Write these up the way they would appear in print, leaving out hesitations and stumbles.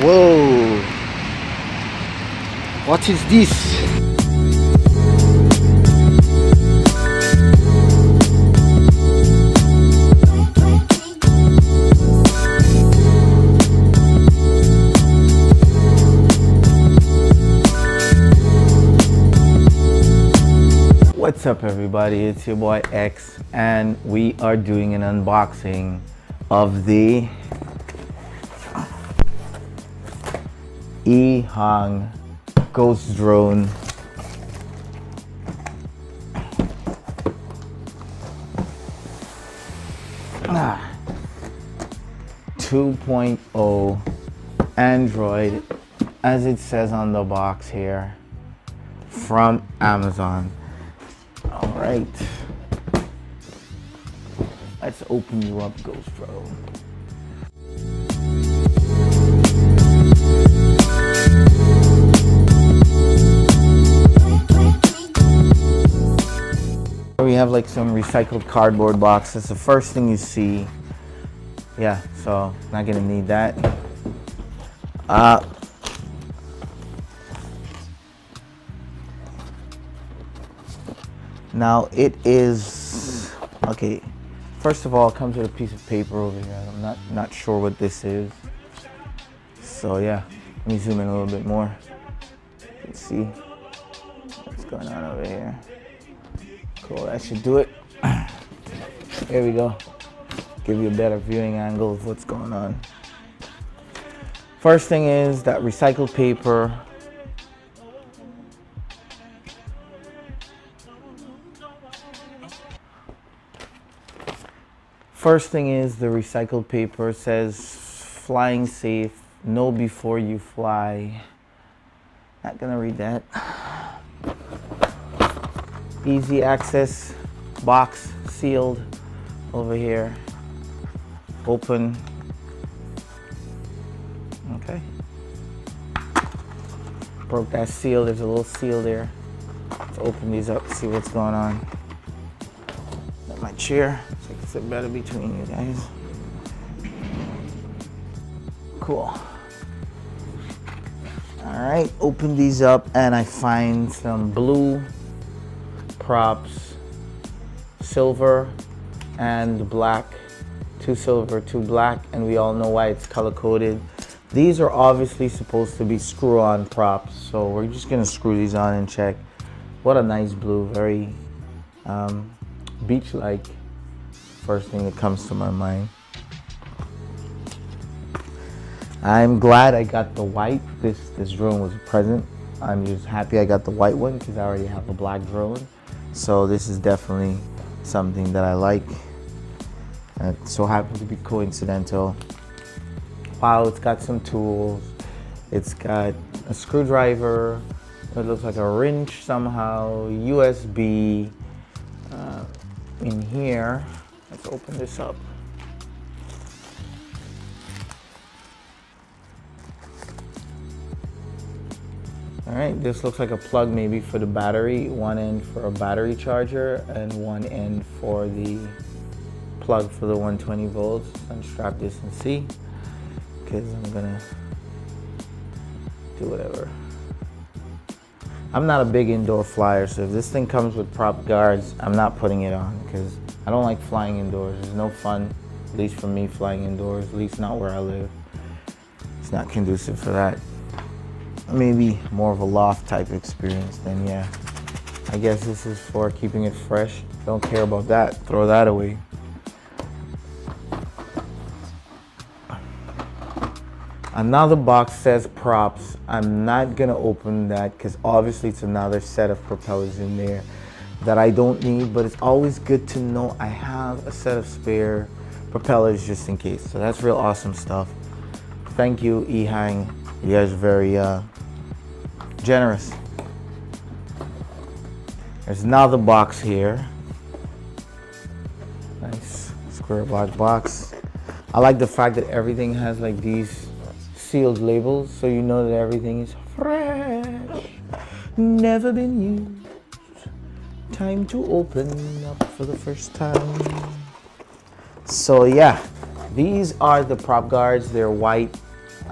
Whoa! What is this? What's up everybody, it's your boy X and we are doing an unboxing of the EHang Ghost Drone 2.0 Android, as it says on the box here, from Amazon. All right, let's open you up, Ghost Drone. We have like some recycled cardboard boxes. The first thing you see, yeah, so not gonna need that. Now it is, okay, first of all, it comes with a piece of paper over here. I'm not sure what this is. So yeah, let me zoom in a little bit more. You can see what's going on over here. Cool, that should do it. Here we go. Give you a better viewing angle of what's going on. First thing is that recycled paper. First thing is the recycled paper says flying safe, know before you fly. Not gonna read that. Easy access box, sealed over here. Open. Okay. Broke that seal. There's a little seal there. Let's open these up, see what's going on. Got my chair, so I can sit better between you guys. Cool. Alright, open these up and I find some blue props, silver and black. 2 silver, 2 black, and we all know why it's color coded. These are obviously supposed to be screw-on props, so we're just gonna screw these on and check. What a nice blue, very beach-like. First thing that comes to my mind. I'm glad I got the white. This drone was a present. I'm just happy I got the white one because I already have a black drone. So this is definitely something that I like. It so happened to be coincidental. Wow, it's got some tools. It's got a screwdriver. It looks like a wrench somehow. USB in here. Let's open this up. All right, this looks like a plug maybe for the battery. One end for a battery charger and one end for the plug for the 120 volts. Unstrap this and see, because I'm gonna do whatever. I'm not a big indoor flyer, so if this thing comes with prop guards, I'm not putting it on because I don't like flying indoors. There's no fun, at least for me, flying indoors, at least not where I live. It's not conducive for that. Maybe more of a loft type experience, then yeah. I guess this is for keeping it fresh. Don't care about that, throw that away. Another box says props. I'm not gonna open that because obviously it's another set of propellers in there that I don't need, but it's always good to know I have a set of spare propellers just in case. So that's real awesome stuff. Thank you, EHang. You guys are very generous. There's another box here. Nice square block box. I like the fact that everything has like these sealed labels, so you know that everything is fresh, never been used. Time to open up for the first time. So yeah, these are the prop guards. They're white.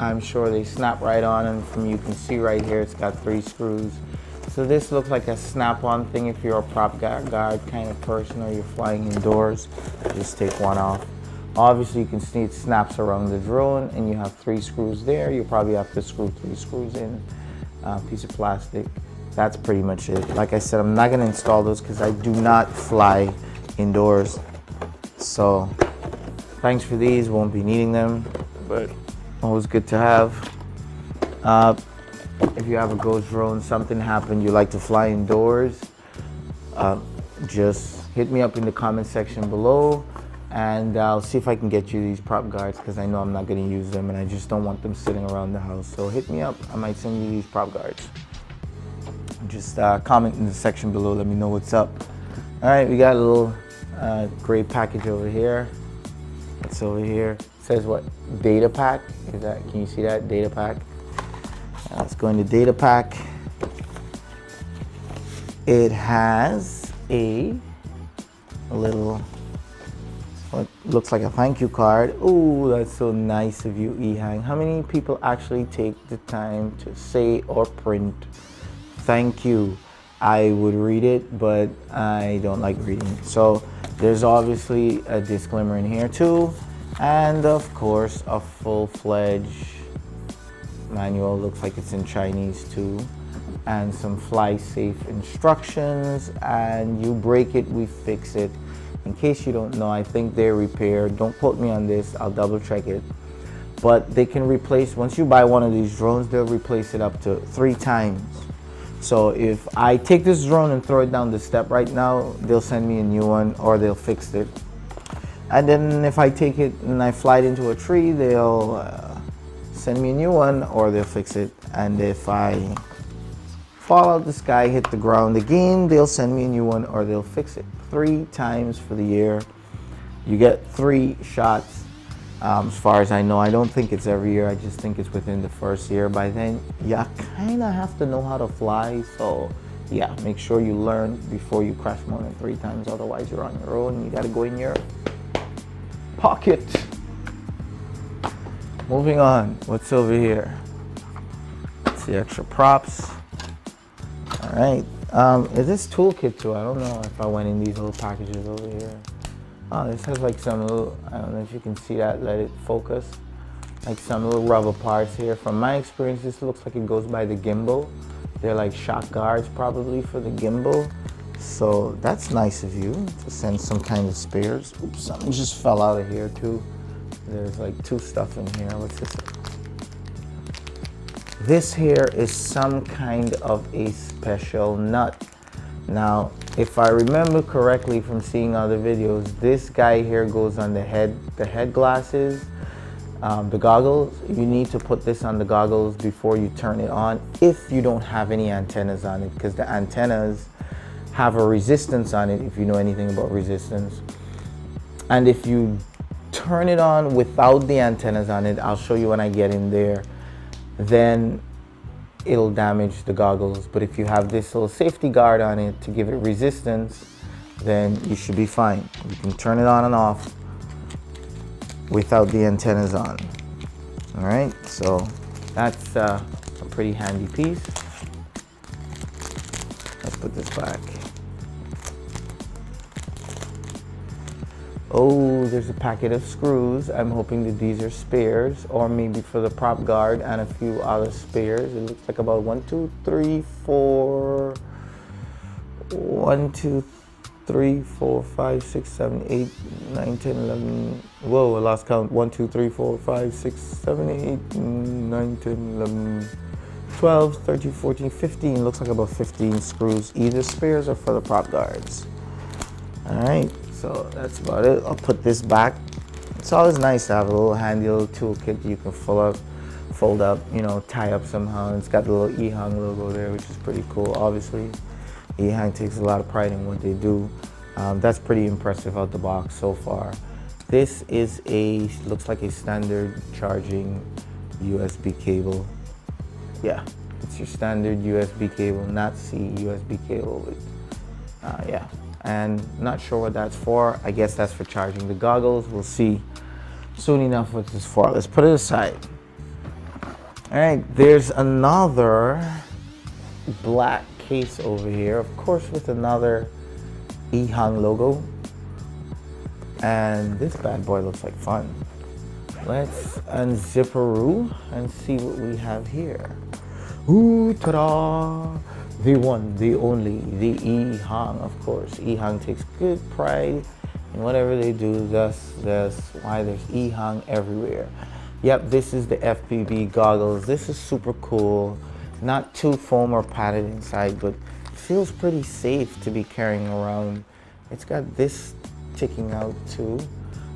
I'm sure they snap right on, and from you can see right here it's got 3 screws. So this looks like a snap-on thing if you're a prop guard kind of person or you're flying indoors. Just take one off. Obviously you can see it snaps around the drone, and you have 3 screws there. You probably have to screw 3 screws in a piece of plastic. That's pretty much it. Like I said, I'm not going to install those because I do not fly indoors. So thanks for these, won't be needing them, but always good to have. If you have a ghost drone, something happened, you like to fly indoors, just hit me up in the comment section below, and I'll see if I can get you these prop guards, because I know I'm not going to use them and I just don't want them sitting around the house. So hit me up, I might send you these prop guards. Just comment in the section below, let me know what's up. Alright, we got a little gray package over here. It's over here. It says what? Data pack? Is that, can you see that? Data pack. Let's go into data pack. It has a little, what looks like a thank you card. Oh, that's so nice of you, Ehang. How many people actually take the time to say or print thank you? I would read it, but I don't like reading. So there's obviously a disclaimer in here too, and of course a full-fledged manual. Looks like it's in Chinese too, and some fly safe instructions. And you break it, we fix it. In case you don't know, I think they're repaired. Don't quote me on this, I'll double check it. But they can replace, once you buy one of these drones, they'll replace it up to 3 times. So if I take this drone and throw it down the step right now, they'll send me a new one, or they'll fix it. And then if I take it and I fly it into a tree, they'll send me a new one, or they'll fix it. And if I fall out the sky, hit the ground again, they'll send me a new one, or they'll fix it. 3 times for the year. You get 3 shots. As far as I know, I don't think it's every year. I just think it's within the first year. By then, you kind of have to know how to fly. So yeah, make sure you learn before you crash more than 3 times. Otherwise, you're on your own. You got to go in your pocket. Moving on, what's over here? It's the extra props. All right, is this toolkit too? I don't know if I went in these little packages over here. Oh, this has like some little, I don't know if you can see that, let it focus. Like some little rubber parts here. From my experience, this looks like it goes by the gimbal. They're like shock guards probably for the gimbal. So that's nice of you to send some kind of spares. Oops, something just fell out of here too. There's like 2 stuff in here. What's this? This here is some kind of a special nut. Now, if I remember correctly from seeing other videos, this guy here goes on the head glasses, the goggles. You need to put this on the goggles before you turn it on if you don't have any antennas on it, because the antennas have a resistance on it, if you know anything about resistance. And if you turn it on without the antennas on it, I'll show you when I get in there, then it'll damage the goggles. But if you have this little safety guard on it to give it resistance, then you should be fine. You can turn it on and off without the antennas on. All right, so that's a pretty handy piece. Let's put this back. Oh, there's a packet of screws. I'm hoping that these are spares, or maybe for the prop guard and a few other spares. It looks like about 1, 2, 3, 4, 1, 2, 3, 4, 5, 6, 7, 8, 9, 10, 11. Whoa, I lost count. 1, 2, 3, 4, 5, 6, 7, 8, 9, 10, 11, 12, 13, 14, 15. Looks like about 15 screws, either spares or for the prop guards. All right. So that's about it. I'll put this back. It's always nice to have a little handy little toolkit you can fold up, you know, tie up somehow. It's got the little Ehang logo there, which is pretty cool. Obviously, Ehang takes a lot of pride in what they do. That's pretty impressive out the box so far. This is looks like a standard charging USB cable. Yeah, it's your standard USB cable, not C USB cable. But, yeah. And not sure what that's for. I guess that's for charging the goggles. We'll see soon enough what this is for. Let's put it aside. All right, there's another black case over here, of course, with another eHang logo. And this bad boy looks like fun. Let's unzipperoo and see what we have here. Ooh, ta-da! The one, the only, the eHang, of course. eHang takes good pride in whatever they do. That's why there's eHang everywhere. Yep, this is the FPV goggles. This is super cool. Not too foam or padded inside, but feels pretty safe to be carrying around. It's got this sticking out too.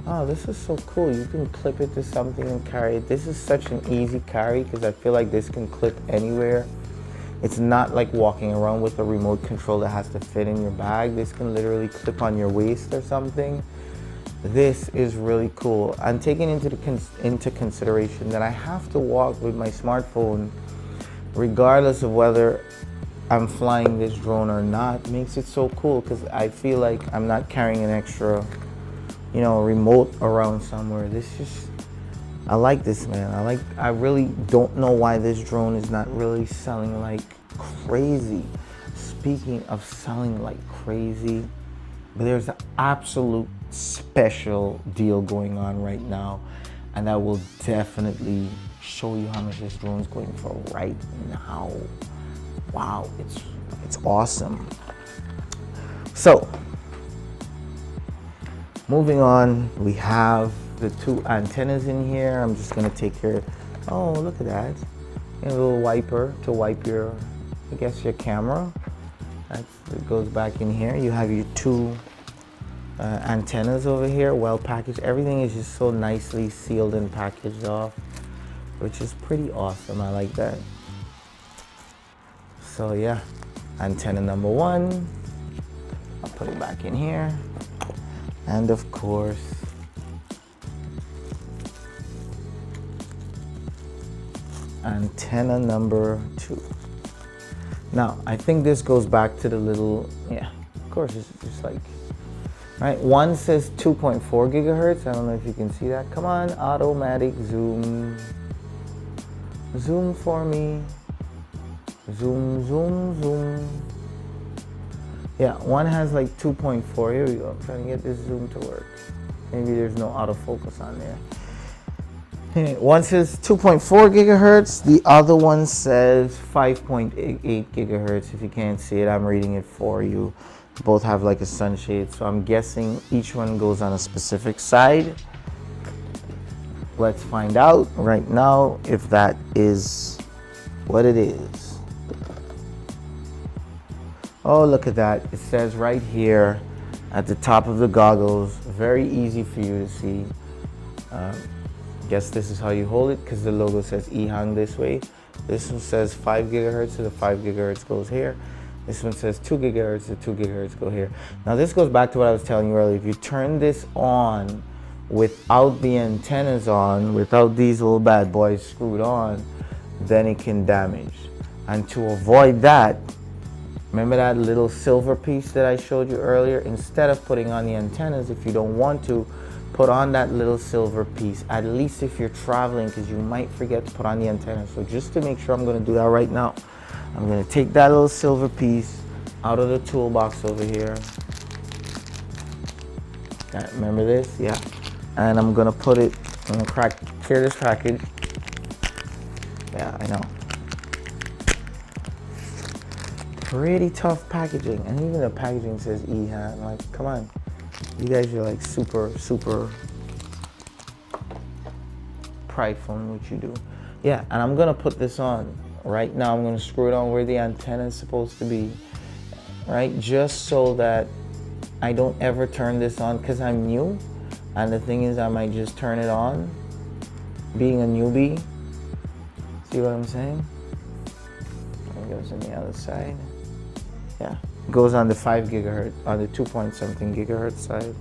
Oh, this is so cool. You can clip it to something and carry it. This is such an easy carry because I feel like this can clip anywhere. It's not like walking around with a remote control that has to fit in your bag. This can literally clip on your waist or something. This is really cool. I'm taking into consideration that I have to walk with my smartphone regardless of whether I'm flying this drone or not. Makes it so cool because I feel like I'm not carrying an extra, you know, remote around somewhere. This just, I like this, man. I really don't know why this drone is not really selling like crazy. Speaking of selling like crazy, there's an absolute special deal going on right now, and I will definitely show you how much this drone is going for right now. Wow, it's awesome. So, moving on, we have the two antennas in here. I'm just gonna take care. Oh, look at that! A little wiper to wipe your, I guess, your camera. It goes back in here. You have your two antennas over here, well packaged. Everything is just so nicely sealed and packaged off, which is pretty awesome. I like that. So yeah, antenna number one. I'll put it back in here. And of course, antenna number two. Now, I think this goes back to the little, yeah, of course, it's just like, right? One says 2.4 gigahertz. I don't know if you can see that. Come on, automatic zoom. Zoom for me. Zoom, zoom, zoom. Yeah, one has like 2.4. Here we go. I'm trying to get this zoom to work. Maybe there's no autofocus on there. One says 2.4 gigahertz. The other one says 5.8 gigahertz. If you can't see it, I'm reading it for you. Both have like a sunshade, so I'm guessing each one goes on a specific side. Let's find out right now if that is what it is. Oh, look at that. It says right here at the top of the goggles, very easy for you to see. Guess this is how you hold it because the logo says eHang this way. This one says 5 gigahertz, so the 5 gigahertz goes here. This one says 2 gigahertz, the 2 gigahertz go here. Now this goes back to what I was telling you earlier. If you turn this on without the antennas on, without these little bad boys screwed on, then it can damage. And to avoid that, remember that little silver piece that I showed you earlier? Instead of putting on the antennas, if you don't want to, put on that little silver piece, at least if you're traveling, because you might forget to put on the antenna. So just to make sure, I'm going to do that right now. I'm going to take that little silver piece out of the toolbox over here. Remember this? Yeah. And I'm going to put it, I'm going to clear this package. Yeah, I know. Pretty tough packaging. And even the packaging says eHang. Like, come on. You guys are like super prideful in what you do. Yeah, and I'm gonna put this on right now. I'm gonna screw it on where the antenna is supposed to be, right? Just so that I don't ever turn this on because I'm new. And the thing is, I might just turn it on, being a newbie. See what I'm saying? It goes on the other side. Yeah. Goes on the 5 gigahertz, on the 2 point something gigahertz side.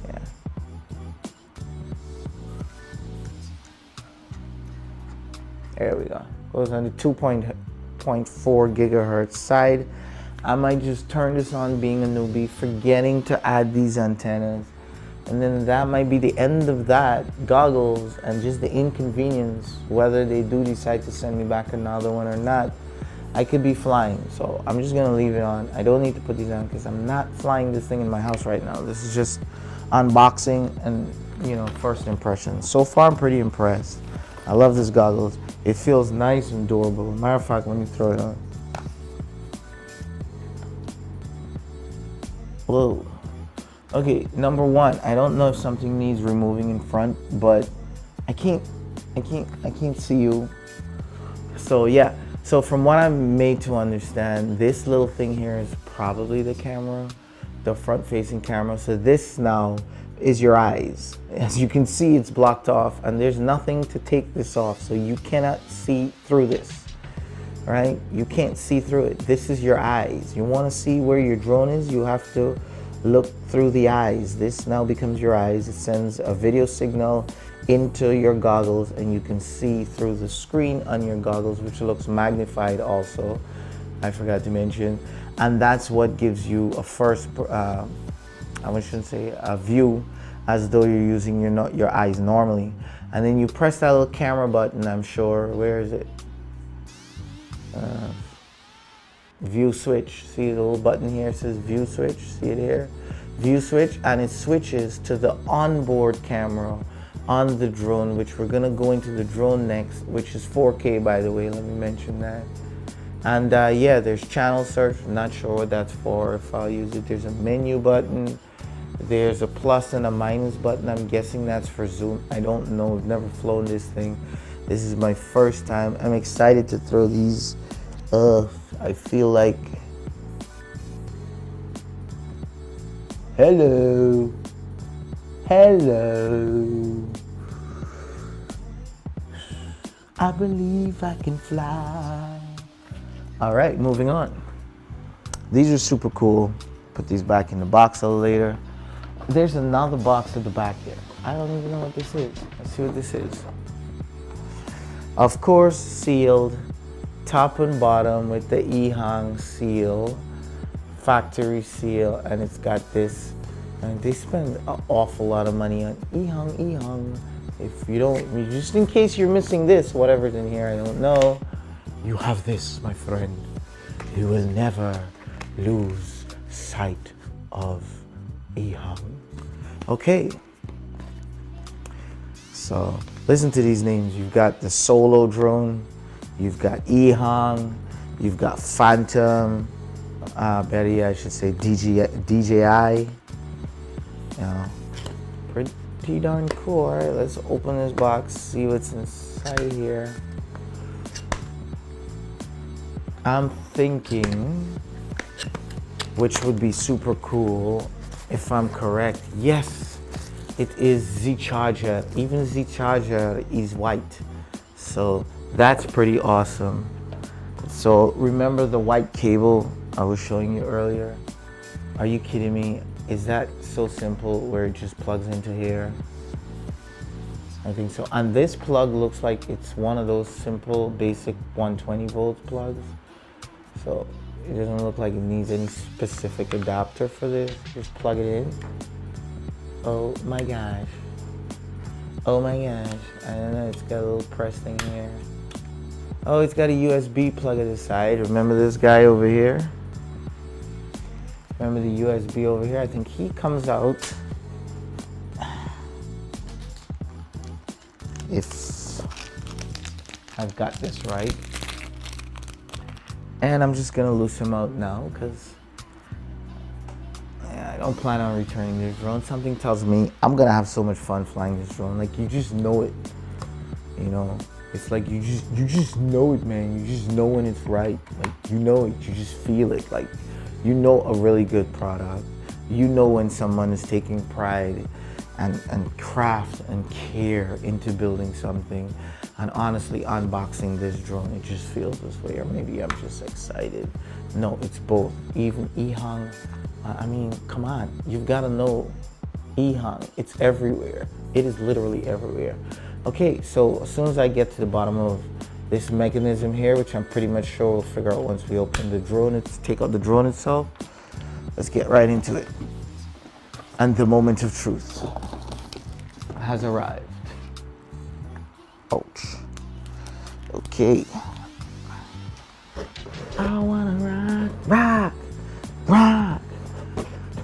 Yeah. There we go. Goes on the 2.4 gigahertz side. I might just turn this on being a newbie, forgetting to add these antennas. and then that might be the end of that goggles and just the inconvenience, whether they do decide to send me back another one or not. I could be flying, so I'm just gonna leave it on. I don't need to put these on because I'm not flying this thing in my house right now. This is just unboxing and, you know, first impressions. So far I'm pretty impressed. I love this goggles. It feels nice and durable. Matter of fact, let me throw it on. Whoa. Okay, number one, I don't know if something needs removing in front, but I can't see you. So yeah, so from what I'm made to understand, this little thing here is probably the camera, the front facing camera. So this now is your eyes. As you can see, it's blocked off and there's nothing to take this off. So you cannot see through this, right? You can't see through it. This is your eyes. You want to see where your drone is, you have to look through the eyes. This now becomes your eyes. It sends a video signal into your goggles and you can see through the screen on your goggles, which looks magnified also, I forgot to mention. And that's what gives you a first, I shouldn't say a view, as though you're using your eyes normally. And then you press that little camera button, I'm sure, where is it? View switch. See the little button here, it says view switch, see it here? View switch, and it switches to the onboard camera on the drone, which we're gonna go into the drone next, which is 4K, by the way, let me mention that. And yeah, there's channel search, I'm not sure what that's for, if I'll use it. There's a menu button, there's a plus and a minus button, I'm guessing that's for zoom. I don't know, I've never flown this thing. This is my first time. I'm excited to throw these. I feel like, hello, hello, I believe I can fly. All right, moving on. These are super cool. Put these back in the box a little later. There's another box at the back here. I don't even know what this is. Let's see what this is. Of course, sealed, top and bottom with the EHang seal, factory seal, and it's got this. And they spend an awful lot of money on EHang. If you don't, just in case you're missing this, whatever's in here, I don't know. You have this, my friend. You will never lose sight of EHang. Okay. So listen to these names. You've got the Solo drone, you've got EHang, you've got Phantom, better I should say DJI. You know, pretty darn cool. All right, let's open this box, see what's inside here. I'm thinking, which would be super cool if I'm correct. Yes, it is Z charger. Even Z charger is white, so that's pretty awesome. So remember the white cable I was showing you earlier? Are you kidding me? Is that so simple where it just plugs into here? I think so. And this plug looks like it's one of those simple basic 120 volt plugs. So it doesn't look like it needs any specific adapter for this. Just plug it in. Oh my gosh. Oh my gosh. I don't know, it's got a little press thing here. Oh, it's got a USB plug at the side. Remember this guy over here? Remember the USB over here? I think he comes out, if I've got this right. And I'm just gonna loose him out now because I don't plan on returning this drone. Something tells me I'm gonna have so much fun flying this drone. Like, you just know it, you know? It's like you just know it, man. You just know when it's right. Like, you know it, you just feel it. Like, you know a really good product. You know when someone is taking pride and craft and care into building something. And honestly, unboxing this drone, it just feels this way. Or maybe I'm just excited. No, it's both. Even EHang, I mean, come on. You've got to know EHang. It's everywhere. It is literally everywhere. Okay, so as soon as I get to the bottom of this mechanism here, which I'm pretty much sure we'll figure out once we open the drone, take out the drone itself. Let's get right into it. And the moment of truth has arrived. Ouch. Okay. I wanna rock, rock, rock.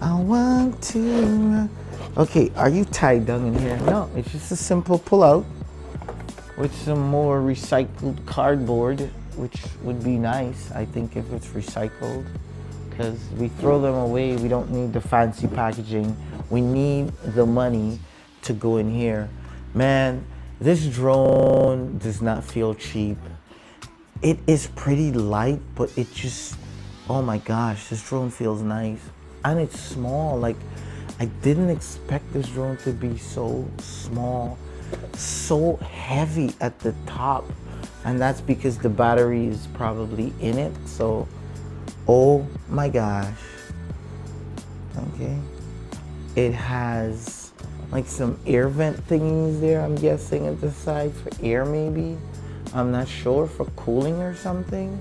I want to rock. Okay, are you tied down in here? No, it's just a simple pull-out with some more recycled cardboard, which would be nice, I think, if it's recycled, because we throw them away. We don't need the fancy packaging. We need the money to go in here. Man, this drone does not feel cheap. It is pretty light, but it just, oh my gosh, this drone feels nice. And it's small. Like, I didn't expect this drone to be so small, so heavy at the top. And that's because the battery is probably in it. So, oh my gosh. Okay. It has like some air vent thingies there, I'm guessing, at the side for air maybe. I'm not sure, for cooling or something.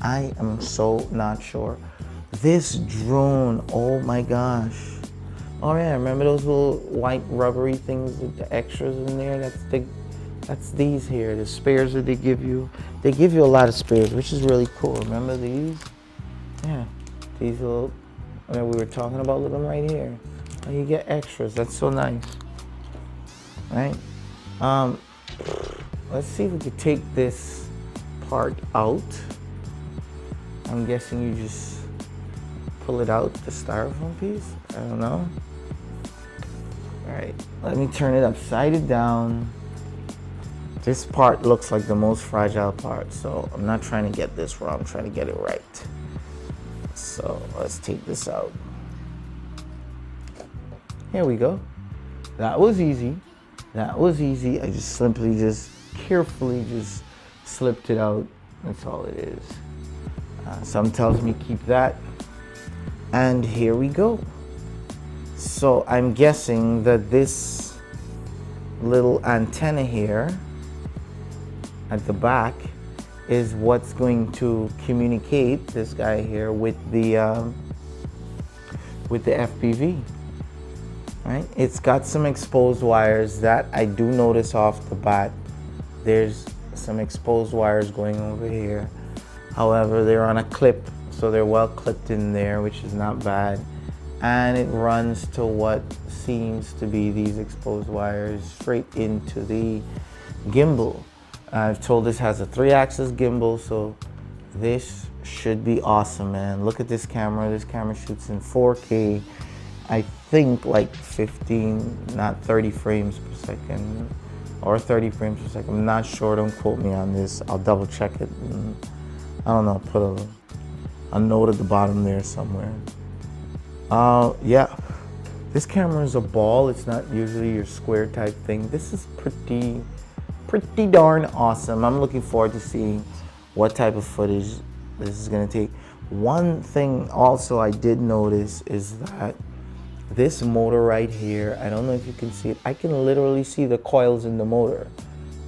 I am so not sure. This drone, oh my gosh. Oh yeah, remember those little white rubbery things with the extras in there? That's these here, the spares that they give you. They give you a lot of spares, which is really cool. Remember these? Yeah, these little, we were talking about them right here. And you get extras, that's so nice, right? Let's see if we could take this part out. I'm guessing you just pull it out, the styrofoam piece? I don't know. All right, let me turn it upside down. This part looks like the most fragile part, so I'm not trying to get this wrong, I'm trying to get it right. So let's take this out. Here we go. That was easy. That was easy. I just simply carefully slipped it out. That's all it is. Some tells me keep that. And here we go. So I'm guessing that this little antenna here at the back is what's going to communicate this guy here with the FPV. Right? It's got some exposed wires that I do notice off the bat. There's some exposed wires going over here. However, they're on a clip, so they're well clipped in there, which is not bad. And it runs to what seems to be these exposed wires straight into the gimbal. I've told this has a 3-axis gimbal, so this should be awesome, man. Look at this camera. This camera shoots in 4K. I think like 15, not 30 frames per second, or 30 frames per second. I'm not sure, don't quote me on this. I'll double check it. And, I don't know, put a note at the bottom there somewhere. Yeah, this camera is a ball. It's not usually your square type thing. This is pretty darn awesome. I'm looking forward to seeing what type of footage this is gonna take. One thing also I did notice is that this motor right here, I don't know if you can see it, I can literally see the coils in the motor,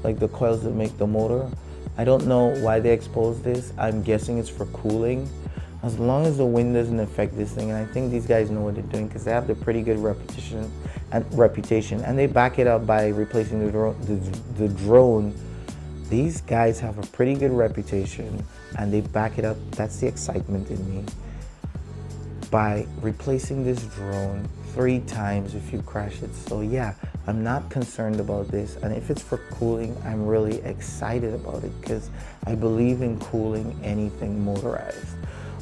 like the coils that make the motor. I don't know why they exposed this. I'm guessing it's for cooling. As long as the wind doesn't affect this thing, and I think these guys know what they're doing because they have the pretty good reputation, and they back it up by replacing the drone. These guys have a pretty good reputation, and they back it up. That's the excitement in me. By replacing this drone 3 times if you crash it. So yeah, I'm not concerned about this, and if it's for cooling, I'm really excited about it because I believe in cooling anything motorized.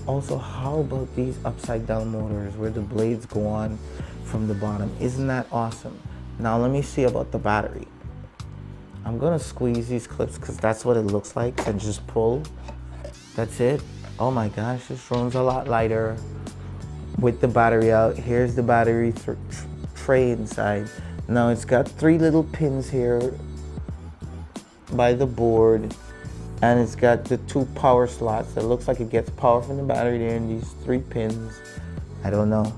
Also, how about these upside down motors where the blades go on from the bottom? Isn't that awesome? Now let me see about the battery. I'm gonna squeeze these clips because that's what it looks like, and just pull. That's it. Oh my gosh, this drone's a lot lighter with the battery out. Here's the battery tray inside. Now it's got 3 little pins here by the board, and it's got the 2 power slots. It looks like it gets power from the battery there, and these 3 pins. I don't know.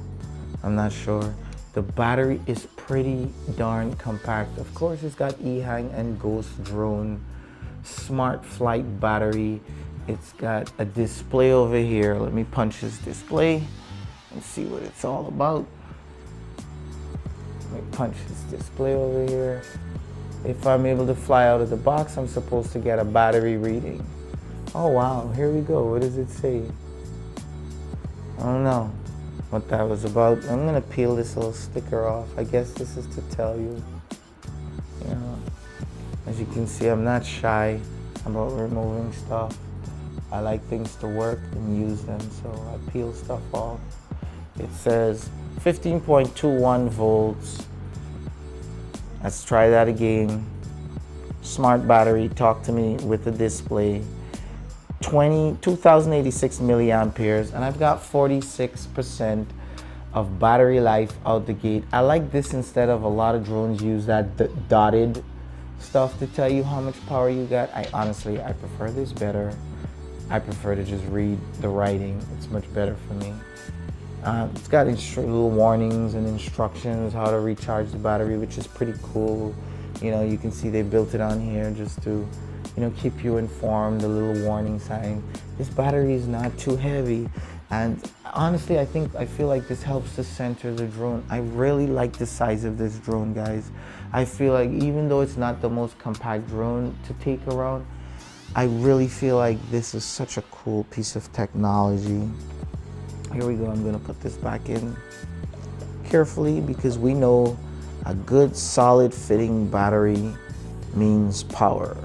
I'm not sure. The battery is pretty darn compact. Of course, it's got eHang and GHOSTDRONE Smart Flight battery. It's got a display over here. Let me punch this display and see what it's all about. punch this display over here. If I'm able to fly out of the box, I'm supposed to get a battery reading. Oh wow, here we go. What does it say? I don't know what that was about. I'm gonna peel this little sticker off. I guess this is to tell you. You know, as you can see, I'm not shy about removing stuff. I like things to work and use them, so I peel stuff off. It says 15.21 volts. Let's try that again. Smart battery, talk to me with the display. 2086 milliamperes, and I've got 46% of battery life out the gate. I like this instead of a lot of drones use that dotted stuff to tell you how much power you got. I prefer this better. I prefer to just read the writing. It's much better for me. It's got little warnings and instructions how to recharge the battery, which is pretty cool. You know, you can see they built it on here just to, you know, keep you informed, a little warning sign. This battery is not too heavy. And honestly, I feel like this helps to center the drone. I really like the size of this drone, guys. I feel like even though it's not the most compact drone to take around, I really feel like this is such a cool piece of technology. Here we go, I'm gonna put this back in carefully because we know a good solid fitting battery means power.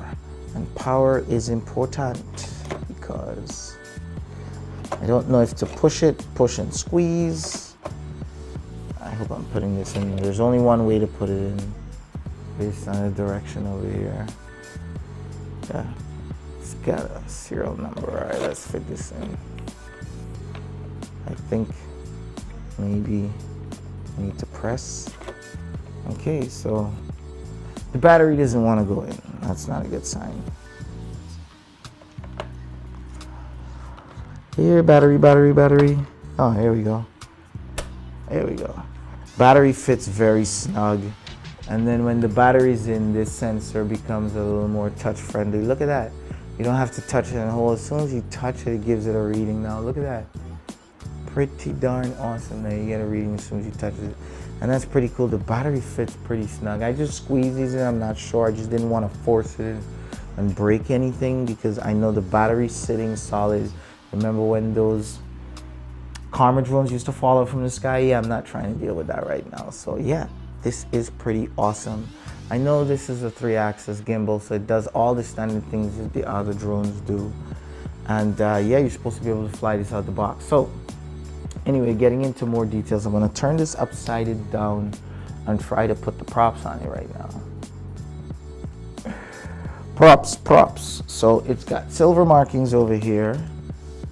And power is important because I don't know if to push and squeeze. I hope I'm putting this in. There's only one way to put it in based on the direction over here. Yeah, it's got a serial number. All right, let's fit this in. I think maybe I need to press. Okay, so the battery doesn't want to go in. That's not a good sign. Here, battery. Oh, here we go. There we go. Battery fits very snug. And then when the battery's in, this sensor becomes a little more touch friendly. Look at that. You don't have to touch it and hold. As soon as you touch it, it gives it a reading now. Look at that. Pretty darn awesome. Now you get a reading as soon as you touch it. And that's pretty cool. The battery fits pretty snug. I just squeezed these in. I'm not sure. I just didn't want to force it and break anything because I know the battery's sitting solid. Remember when those Karma drones used to fall out from the sky? Yeah, I'm not trying to deal with that right now. So yeah, this is pretty awesome. I know this is a 3-axis gimbal, so it does all the standard things that the other drones do. And yeah, you're supposed to be able to fly this out the box. So anyway, getting into more details, I'm gonna turn this upside down and try to put the props on it right now. Props. So it's got silver markings over here.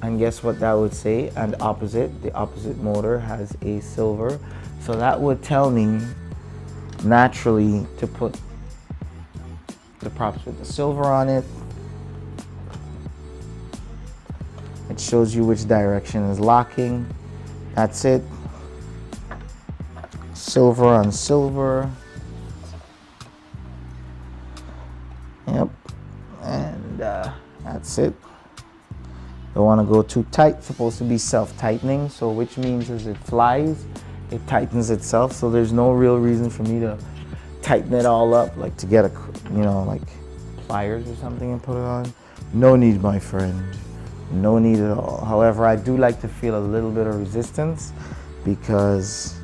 And guess what that would say? And the opposite motor has a silver. So that would tell me naturally to put the props with the silver on it. It shows you which direction is locking. That's it. Silver on silver. Yep. And that's it. Don't want to go too tight. It's supposed to be self-tightening, so which means as it flies, it tightens itself. So there's no real reason for me to tighten it all up, like to get a, you know, like pliers or something and put it on. No need, my friend. No need at all. However, I do like to feel a little bit of resistance because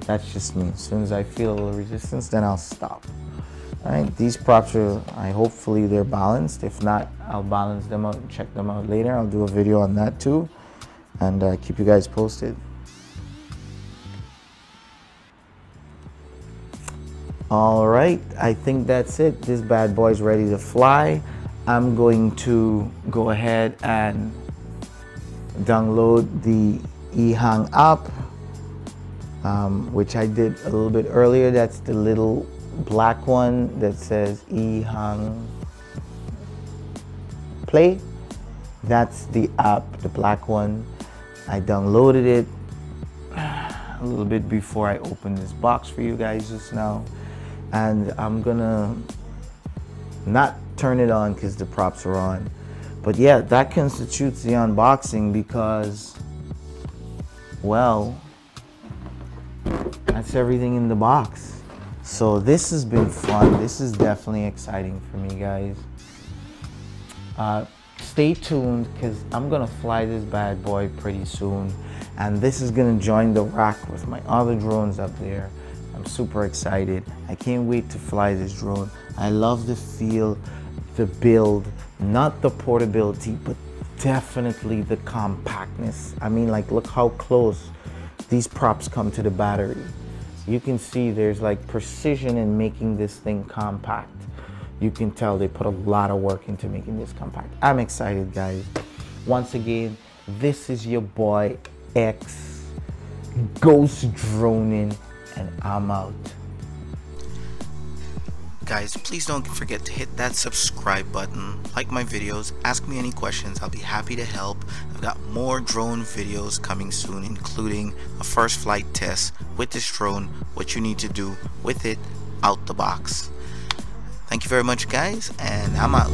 that's just me. As soon as I feel a little resistance, then I'll stop. All right, these props are, hopefully they're balanced. If not, I'll balance them out and check them out later. I'll do a video on that too, and keep you guys posted. All right, I think that's it. This bad boy's ready to fly. I'm going to go ahead and download the eHang app, which I did a little bit earlier. That's the little black one that says eHang Play. That's the app, the black one. I downloaded it a little bit before I opened this box for you guys just now. And I'm gonna not turn it on because the props are on. But yeah, that constitutes the unboxing because, well, that's everything in the box. So this has been fun. This is definitely exciting for me, guys. Stay tuned, because I'm gonna fly this bad boy pretty soon, and this is gonna join the rack with my other drones up there. I'm super excited. I can't wait to fly this drone. I love the feel, the build, not the portability, but definitely the compactness. I mean, like, look how close these props come to the battery. You can see there's like precision in making this thing compact. You can tell they put a lot of work into making this compact. I'm excited, guys. Once again, this is your boy X, Ghost Droning, and I'm out. Guys, please don't forget to hit that subscribe button, like my videos, ask me any questions. I'll be happy to help. I've got more drone videos coming soon, including a first flight test with this drone, what you need to do with it out the box. Thank you very much, guys, and I'm out.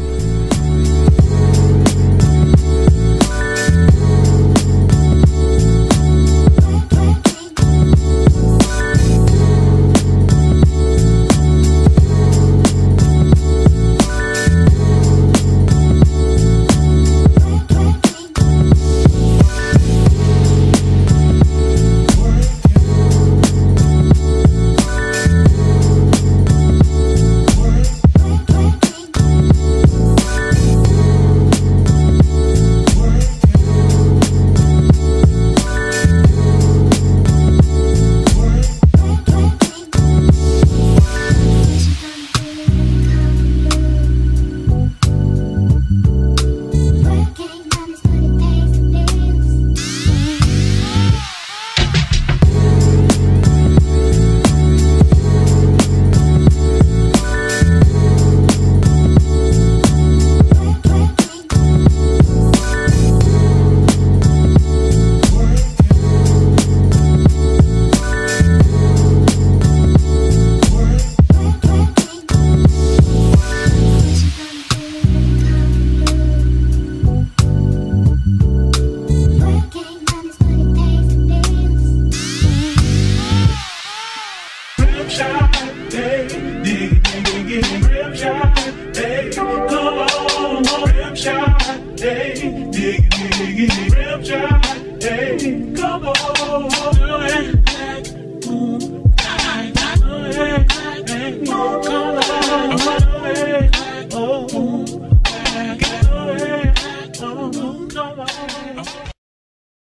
Come on,